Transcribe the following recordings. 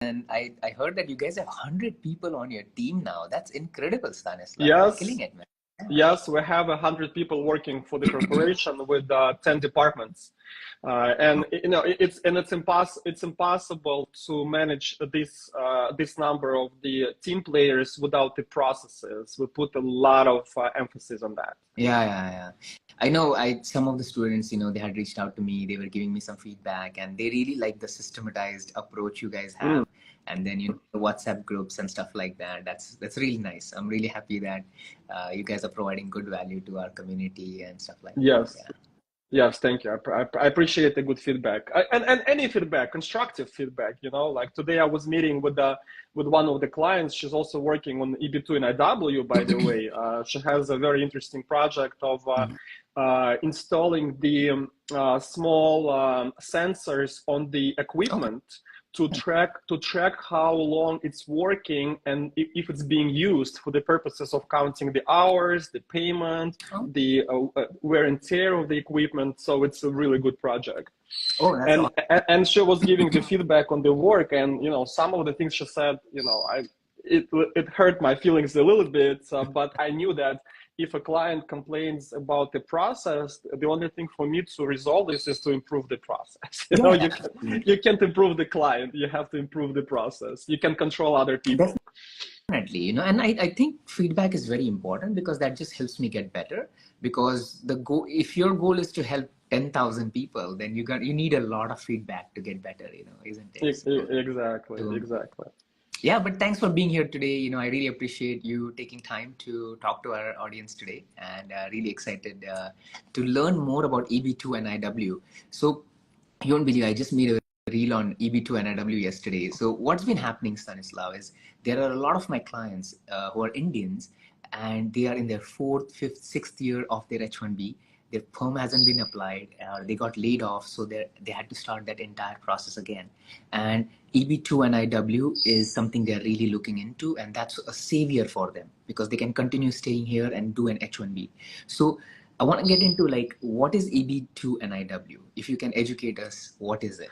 And I heard that you guys have 100 people on your team now. That's incredible, Stanislav. You're Yes. killing it, man. Yes, we have 100 people working for the corporation with 10 departments, and you know it's impossible to manage this number of the team players without the processes. We put a lot of emphasis on that. Yeah. I know some of the students, they had reached out to me. They were giving me some feedback, and they really like the systematized approach you guys have. And then the WhatsApp groups and stuff like that. That's really nice. I'm really happy that you guys are providing good value to our community and stuff like Yes. that. Yeah. Yes, thank you. I appreciate the good feedback, and any feedback, constructive feedback. Like today I was meeting with one of the clients. She's also working on EB-2 NIW, by the way. She has a very interesting project of installing the small sensors on the equipment. To track how long it's working and if it's being used for the purposes of counting the hours, the payment, the wear and tear of the equipment. So it's a really good project. And she was giving the feedback on the work, and some of the things she said, it hurt my feelings a little bit, but I knew that if a client complains about the process, the only thing for me to resolve this is to improve the process. You can't improve the client. You have to improve the process. You can control other people. Definitely, and I think feedback is very important because that just helps me get better. Because if your goal is to help 10,000 people, then you need a lot of feedback to get better, isn't it? Exactly. Yeah, but thanks for being here today. I really appreciate you taking time to talk to our audience today, and really excited to learn more about EB-2 NIW. So you won't believe, I just made a reel on EB-2 NIW yesterday. So what's been happening, Stanislav, is there are a lot of my clients who are Indians, and they are in their 4th, 5th, 6th year of their H-1B. Their perm hasn't been applied, they got laid off, so they had to start that entire process again. And EB-2 NIW is something they're really looking into, and that's a savior for them because they can continue staying here and do an H-1B. So I want to get into what is EB-2 NIW? If you can educate us, what is it?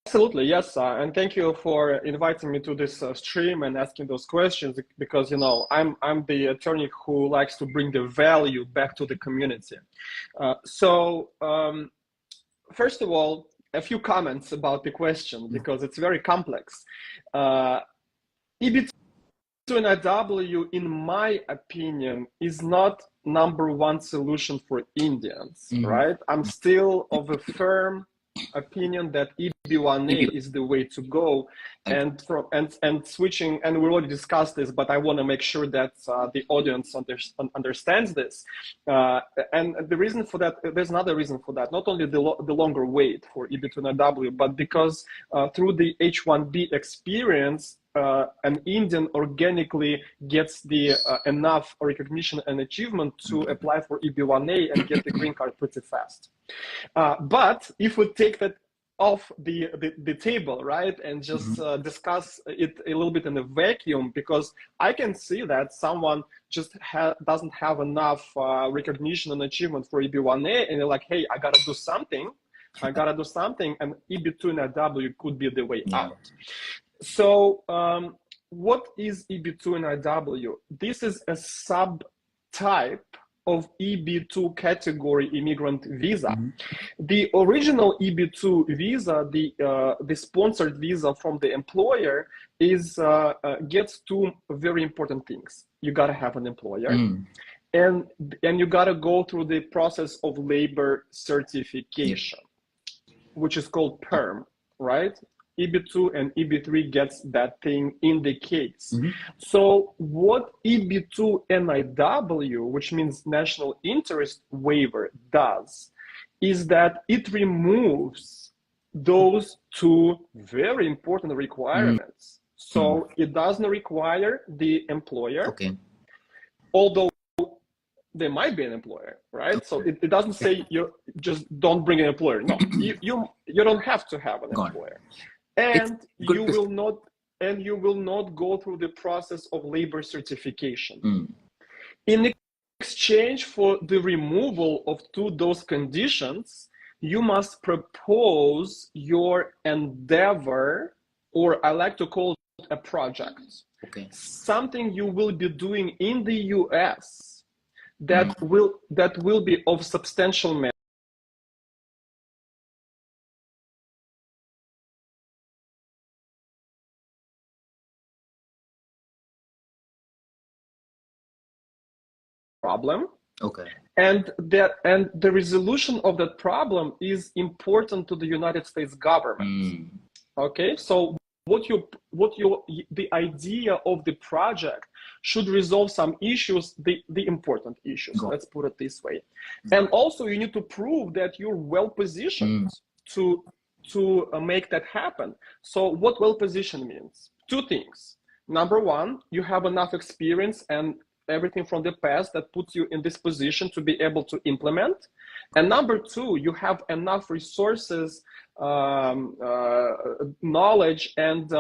Absolutely, yes, and thank you for inviting me to this stream and asking those questions, because I'm the attorney who likes to bring the value back to the community. So first of all, a few comments about the question, because it's very complex. EB-2 NIW, in my opinion, is not #1 solution for Indians, right? I'm still of a firm opinion that EB-1A is the way to go, and switching, and we already discussed this, but I want to make sure that the audience understands this. And the reason for that, there's another reason for that, not only the longer wait for EB-2 NIW, but because through the H-1B experience, an Indian organically gets the enough recognition and achievement to apply for EB-1A and get the green card pretty fast. But if we take that off the table, right, and just discuss it a little bit in a vacuum, because I can see that someone just doesn't have enough recognition and achievement for EB-1A, and they're like, hey, I gotta do something, and EB-2 NIW could be the way out. So what is EB-2 NIW? This is a subtype of EB-2 category immigrant visa. The original EB-2 visa, the sponsored visa from the employer, gets two very important things. You gotta have an employer, and you gotta go through the process of labor certification, which is called PERM, right? EB-2 and EB-3 gets that thing in the case. So what EB-2 NIW, which means National Interest Waiver, does is that it removes those two very important requirements. So it doesn't require the employer, although there might be an employer, right? So it doesn't say you just don't bring an employer. No, you don't have to have an employer. And you will not go through the process of labor certification. In exchange for the removal of those conditions, you must propose your endeavor or I like to call it a project. Okay. Something you will be doing in the US that will be of substantial merit. Problem. Okay. And the resolution of that problem is important to the United States government. Okay, so the idea of the project should resolve some issues, the important issues. Let's put it this way. And also, you need to prove that you're well positioned to make that happen. So, what well positioned means? Two things. Number one, you have enough experience and everything from the past that puts you in this position to be able to implement. And number two, you have enough resources, knowledge, and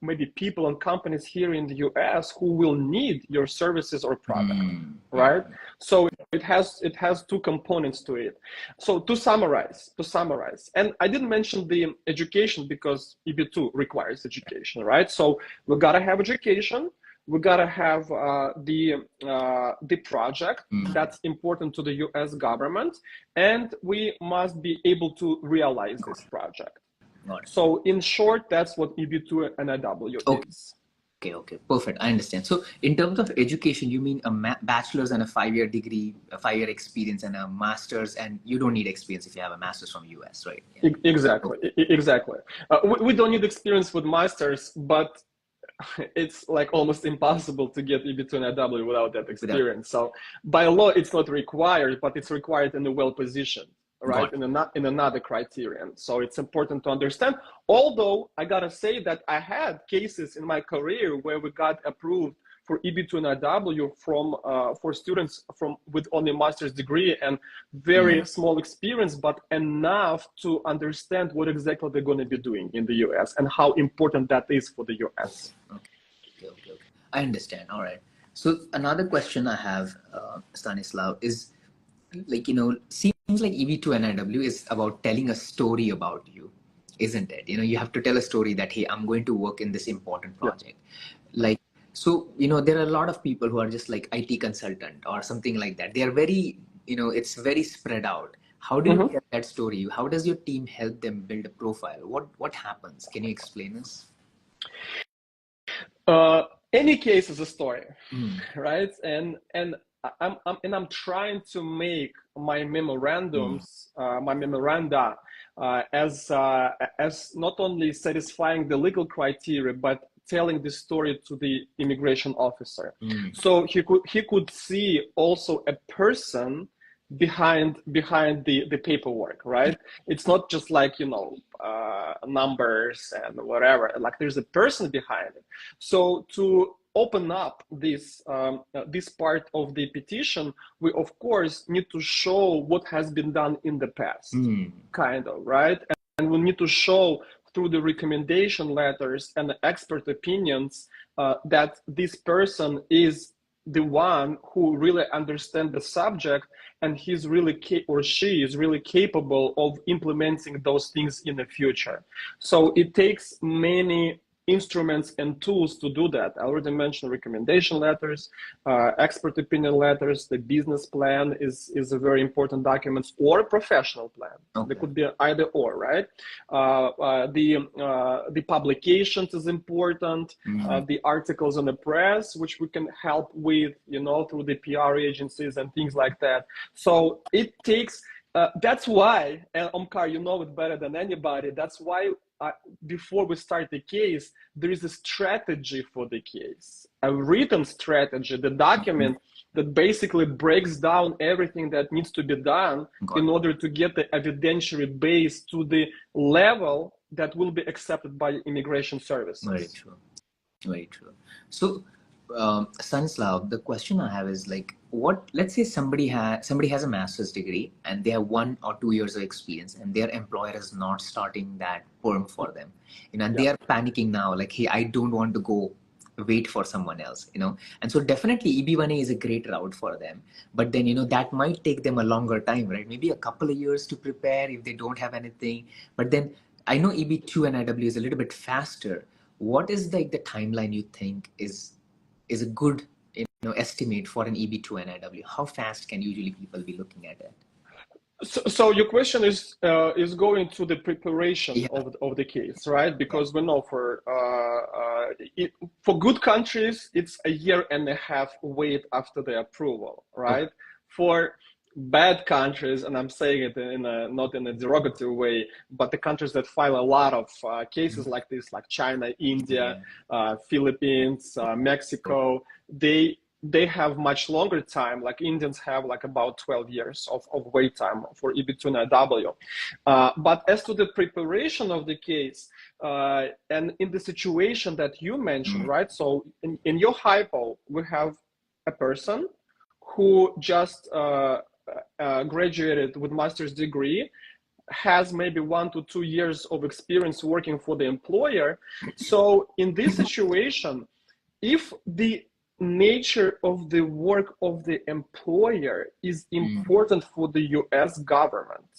maybe people and companies here in the US who will need your services or product, right? So it has two components to it. So to summarize, and I didn't mention the education because EB-2 requires education, right? So we gotta have education. We gotta have the project that's important to the U.S. government, and we must be able to realize this project. So, in short, that's what EB-2 NIW is. Okay, perfect. I understand. So, in terms of education, you mean a bachelor's and a 5-year degree, a 5-year experience, and a master's, and you don't need experience if you have a master's from US, right? Yeah. Exactly. We don't need experience with masters, but it's like almost impossible to get EB-2 NIW without that experience. So by law, it's not required, but it's required in a well position, right? In another criterion. So it's important to understand. Although I gotta say that I had cases in my career where we got approved for EB-2 NIW for students with only master's degree and very small experience, but enough to understand what exactly they're going to be doing in the US and how important that is for the US. Okay. I understand. All right. So another question I have, Stanislav, is seems like EB-2 NIW is about telling a story about you, isn't it? You have to tell a story that, hey, I'm going to work in this important project. Yeah. So, there are a lot of people who are just like IT consultant or something like that. They are very, it's very spread out. How do you get that story? How does your team help them build a profile? What happens? Can you explain this? Any case is a story, right? And I'm trying to make my memorandums, my memoranda, as not only satisfying the legal criteria, but telling the story to the immigration officer. So he could see also a person behind the paperwork, right? It's not just like, numbers and whatever, like there's a person behind it. So to open up this part of the petition, we of course need to show what has been done in the past, kind of, right? And we need to show through the recommendation letters and the expert opinions that this person is the one who really understands the subject, and he's really or she is really capable of implementing those things in the future. So it takes many instruments and tools to do that. I already mentioned recommendation letters, expert opinion letters. The business plan is a very important document, or a professional plan. There could be either or, right? The publications is important. The articles in the press, which we can help with, through the PR agencies and things like that. So it takes. That's why, and Omkar, you know it better than anybody. That's why. Before we start the case, there is a strategy for the case, a written strategy, the document that basically breaks down everything that needs to be done in order to get the evidentiary base to the level that will be accepted by immigration services. Very true. So, Stanislav, the question I have is like, let's say somebody has a master's degree and they have 1 or 2 years of experience, and their employer is not starting that firm for them, and they are panicking now, like, hey, I don't want to go wait for someone else, and so definitely EB-1A is a great route for them, but then, that might take them a longer time, right? Maybe a couple of years to prepare if they don't have anything, but then I know EB2 NIW is a little bit faster. What is like the timeline you think is a good estimate for an EB2 NIW? How fast can usually people be looking at it? So your question is going to the preparation Yeah. of the case, right? Because we know for good countries it's a year and a half wait after the approval, right? Okay. For bad countries, and I'm saying it in not in a derogatory way, but the countries that file a lot of cases like this, like China, India, Philippines, Mexico, they have much longer time. Like Indians have like about 12 years of wait time for EB-2 NIW. But as to the preparation of the case, and in the situation that you mentioned, right? So in your hypo, we have a person who just graduated with master's degree, has maybe 1 to 2 years of experience working for the employer. So in this situation, if the nature of the work of the employer is important for the US government,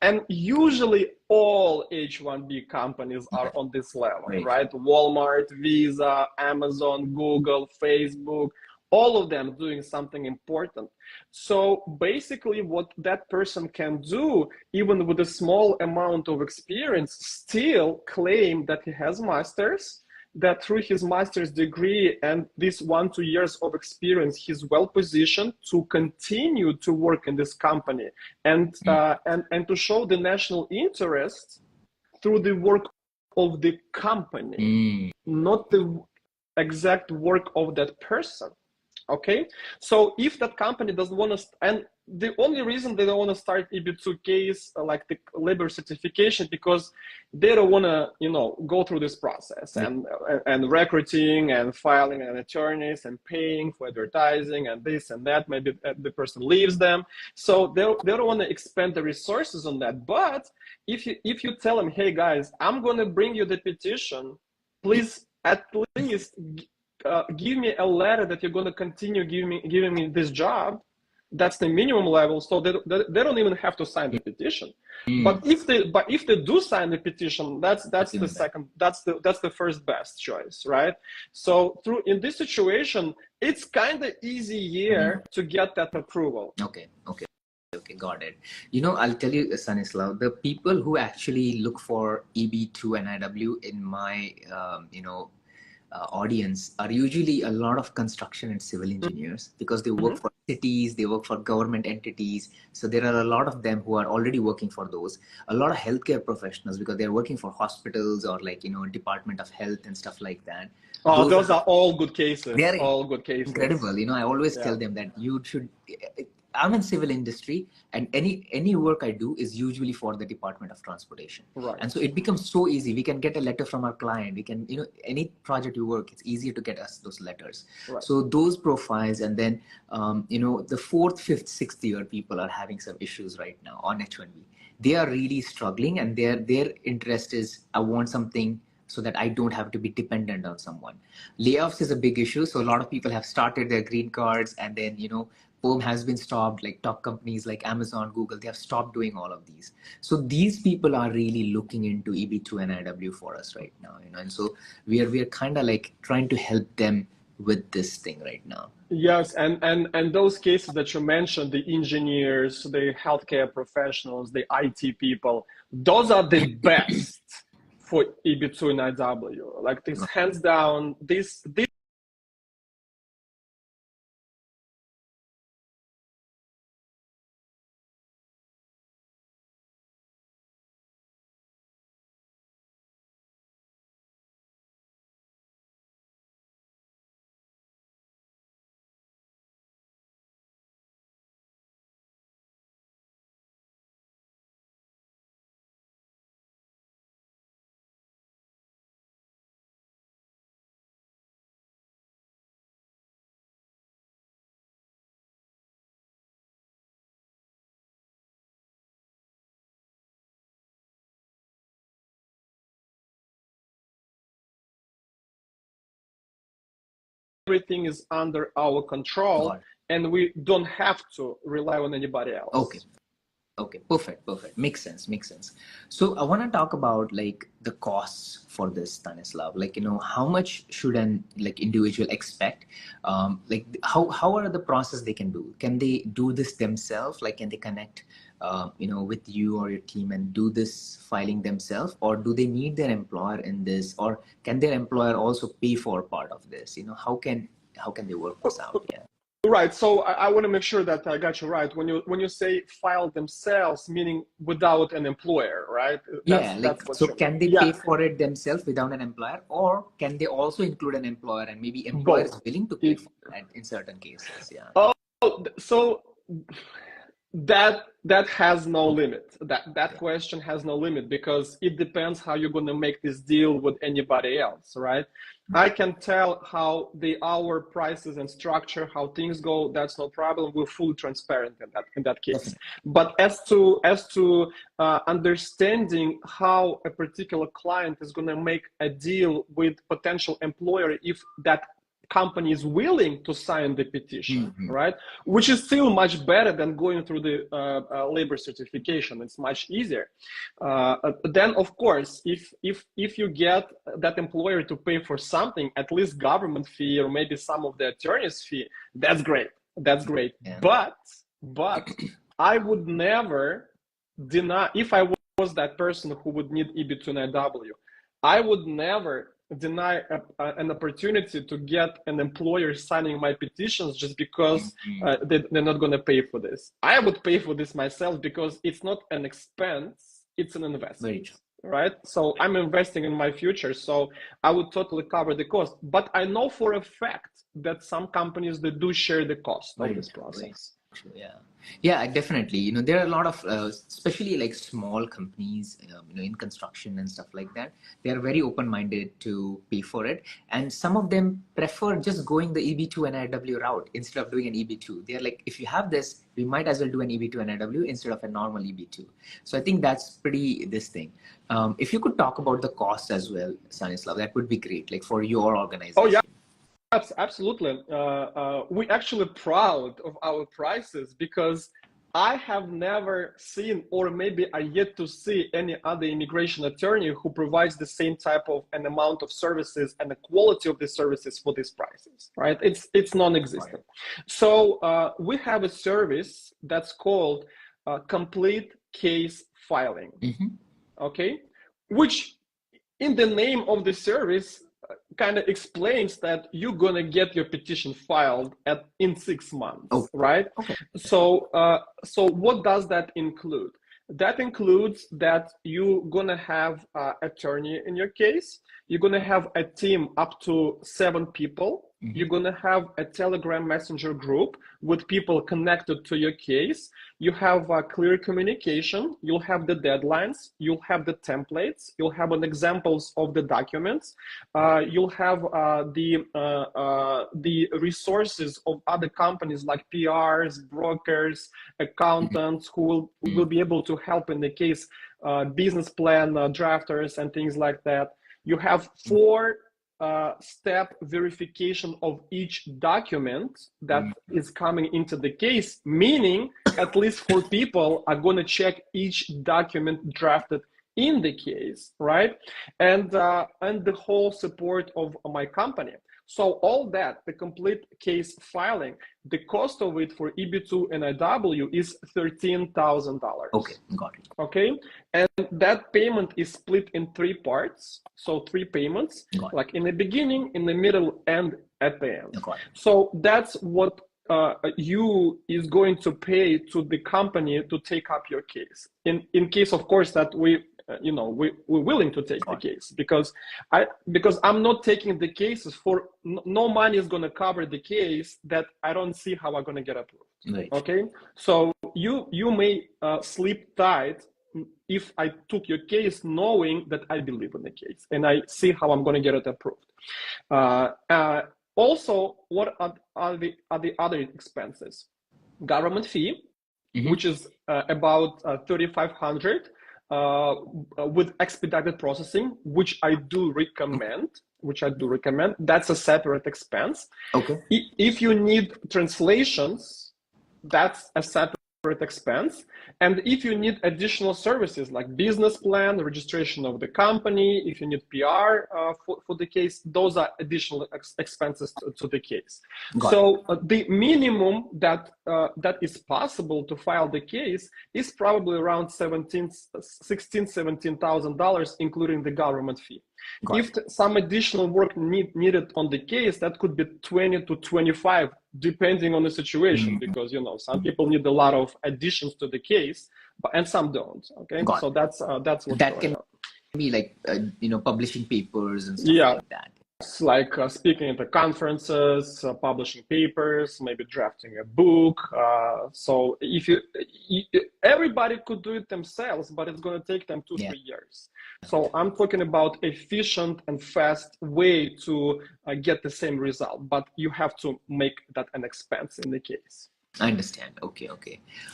and usually all H-1B companies are on this level, right? Walmart, Visa, Amazon, Google, Facebook, all of them doing something important. So basically what that person can do, even with a small amount of experience, still claim that he has masters, that through his master's degree and this 1 2 years of experience, he's well positioned to continue to work in this company and to show the national interest through the work of the company, not the exact work of that person. Okay, so if that company doesn't want to, and the only reason they don't want to start EB2 case like the labor certification, because they don't want to, go through this process and recruiting and filing and attorneys and paying for advertising and this and that. Maybe the person leaves them, so they don't want to expend the resources on that. But if you tell them, hey guys, I'm going to bring you the petition, please at least give me a letter that you're going to continue giving me this job. That's the minimum level, so they don't even have to sign the petition. But if they do sign the petition, that's the second, that's the first best choice, right? So in this situation, it's kind of easy here to get that approval. Okay, got it. I'll tell you, Stanislav, the people who actually look for EB2 NIW in my audience are usually a lot of construction and civil engineers, because they work for cities, they work for government entities. So there are a lot of them who are already working for those. A lot of healthcare professionals, because they're working for hospitals or Department of Health and stuff like that. Oh, those are all good cases. They're all good cases. Incredible. I always tell them that you should. I'm in civil industry, and any work I do is usually for the Department of Transportation. Right. And so it becomes so easy. We can get a letter from our client. We can, any project you work, it's easier to get us those letters. Right. So those profiles, and then, the 4th, 5th, 6th year people are having some issues right now on H-1B. They are really struggling, and their interest is, I want something so that I don't have to be dependent on someone. Layoffs is a big issue. So a lot of people have started their green cards, and then, PERM has been stopped. Like top companies like Amazon, Google, they have stopped doing all of these. So these people are really looking into EB2 NIW for us right now, and so we are kind of like trying to help them with this thing right now. Yes, and those cases that you mentioned, the engineers, the healthcare professionals, the IT people, those are the best for EB2 NIW. Like this, hands down, this everything is under our control, and we don't have to rely on anybody else. Okay. Okay, perfect, perfect. Makes sense, makes sense. So I want to talk about like the costs for this, Stanislav. Like, how much should an like individual expect? Like how are the process they can do? Can they do this themselves? Like, can they connect, with you or your team and do this filing themselves, or do they need their employer in this, or can their employer also pay for part of this? How can they work this out? Yeah. Right. So I want to make sure that I got you right. When you say file themselves, meaning without an employer, right? Yeah, like, That's what so you mean. can they Yeah, pay for it themselves without an employer, or can they also include an employer and maybe employer is both. willing to pay It, for that in certain cases? Yeah. oh, so that has no Okay. limit. That Okay. question has no limit because it depends how you're going to make this deal with anybody else, right? I can tell how our prices and structure, how things go. That's no problem. We're fully transparent in that case. Definitely. But as to understanding how a particular client is going to make a deal with potential employer, if that company is willing to sign the petition, right? Which is still much better than going through the labor certification. It's much easier. Then, of course, if you get that employer to pay for something, at least government fee or maybe some of the attorney's fee, that's great. That's great. Yeah. But I would never deny, if I was that person who would need EB-2 NIW, I would never deny an opportunity to get an employer signing my petitions just because they're not going to pay for this. I would pay for this myself because it's not an expense, it's an investment. Very true. Right? So I'm investing in my future, so I would totally cover the cost. But I know for a fact that some companies, they do share the cost of this process. Yeah, definitely. There are a lot of, especially like small companies, in construction and stuff like that. They are very open-minded to pay for it, and some of them prefer just going the EB-2 NIW route instead of doing an EB-2. They're like, if you have this, we might as well do an EB-2 NIW instead of a normal EB-2. So I think that's pretty this thing. If you could talk about the cost as well, Stanislav, that would be great. Like for your organization. Oh yeah. Absolutely. We're actually proud of our prices because I have never seen, or maybe I yet to see, any other immigration attorney who provides the same type of an amount of services and the quality of the services for these prices, right? It's non-existent. Right. So we have a service that's called complete case filing, okay? Which in the name of the service kind of explains that you're gonna get your petition filed in 6 months, right? Okay. So what does that include? That includes that you're gonna have an attorney in your case. You're gonna have a team up to 7 people. You're gonna have a Telegram messenger group with people connected to your case. You have clear communication. You'll have the deadlines. You'll have the templates. You'll have examples of the documents. You'll have the resources of other companies like PRs, brokers, accountants who will be able to help in the case, business plan drafters and things like that. You have 4 step verification of each document that is coming into the case, meaning at least 4 people are going to check each document drafted in the case, right? And the whole support of my company. So all that, the complete case filing, the cost of it for EB-2 NIW is $13,000. Okay, got it. Okay, and that payment is split in 3 parts. So 3 payments, like in the beginning, in the middle, and at the end. So that's what you is going to pay to the company to take up your case. In case, of course, that we're willing to take the case, because I'm not taking the cases for no money is going to cover the case that I don't see how I'm going to get approved. Right. Okay, so you may sleep tight if I took your case knowing that I believe in the case and I see how I'm going to get it approved. Also, what are the other expenses? Government fee, which is about $3,500. With expedited processing, which I do recommend. That's a separate expense. Okay. If you need translations, that's a separate expense. And if you need additional services like business plan, registration of the company, if you need PR for the case, those are additional expenses to the case. So the minimum that is possible to file the case is probably around $17,000, including the government fee. If some additional work needed on the case, that could be 20 to 25, depending on the situation, because some people need a lot of additions to the case, and some don't. Okay, so that's what's going on. Be like publishing papers and stuff like that. It's like speaking at the conferences, publishing papers, maybe drafting a book. So if everybody could do it themselves, but it's going to take them 2-3 years. So I'm talking about efficient and fast way to get the same result, but you have to make that an expense in the case. I understand. Okay. All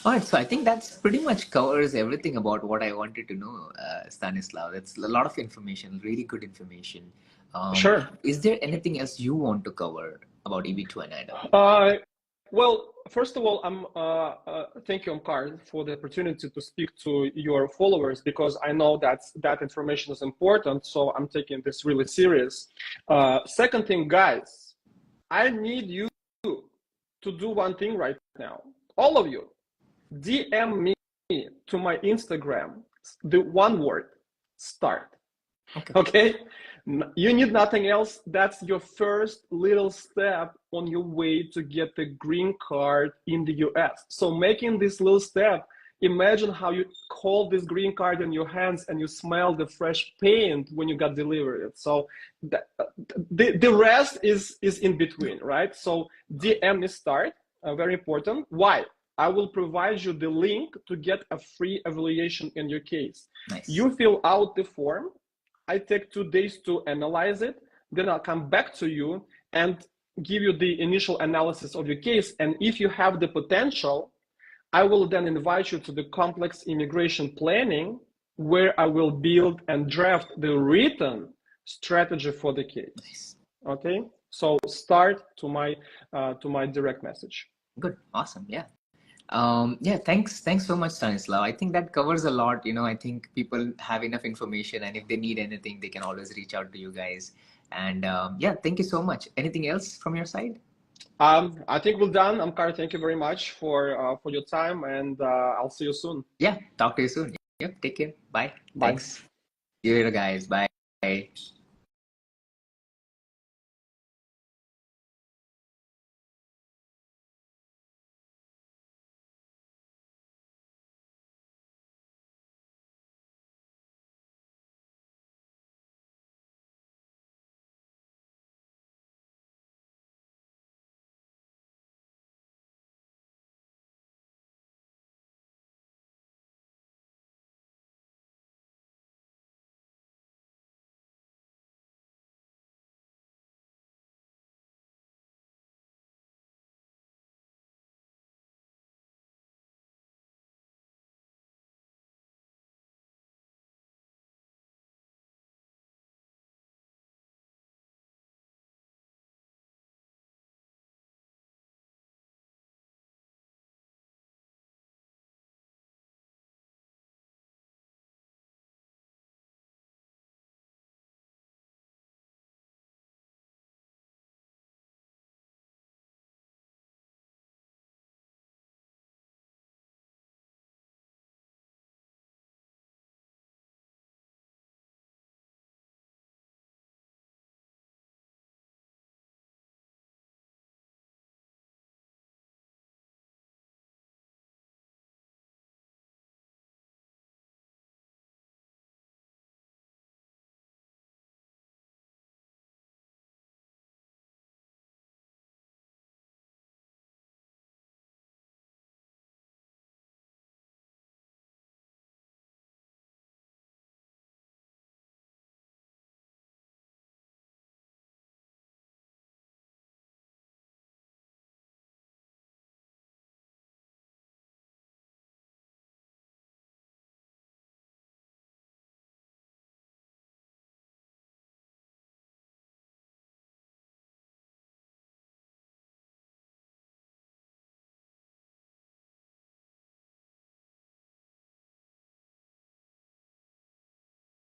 right. So I think that's pretty much covers everything about what I wanted to know, Stanislav. That's a lot of information, really good information. Sure. Is there anything else you want to cover about EB-2 NIW? Well, first of all, thank you, Omkar, for the opportunity to speak to your followers, because I know that information is important. So I'm taking this really serious. Second thing, guys, I need you to do one thing right now. All of you, DM me to my Instagram, the one word, start. Okay? You need nothing else. That's your first little step on your way to get the green card in the US. So making this little step, imagine how you hold this green card in your hands and you smell the fresh paint when you got delivered. So the rest is in between, right? So DM me start, very important. Why? I will provide you the link to get a free evaluation in your case. Nice. You fill out the form. I take 2 days to analyze it. Then I'll come back to you and give you the initial analysis of your case. And if you have the potential, I will then invite you to the complex immigration planning, where I will build and draft the written strategy for the case. Nice. Okay, so start to my direct message. Good, awesome, yeah. Thanks so much, Stanislav. I think that covers a lot. I think people have enough information, and if they need anything, they can always reach out to you guys. And thank you so much. Anything else from your side? I think we're done. Omkar, thank you very much for your time, and I'll see you soon. Yeah, talk to you soon. Yep, take care. Bye. Bye. Thanks. See you later, guys. Bye.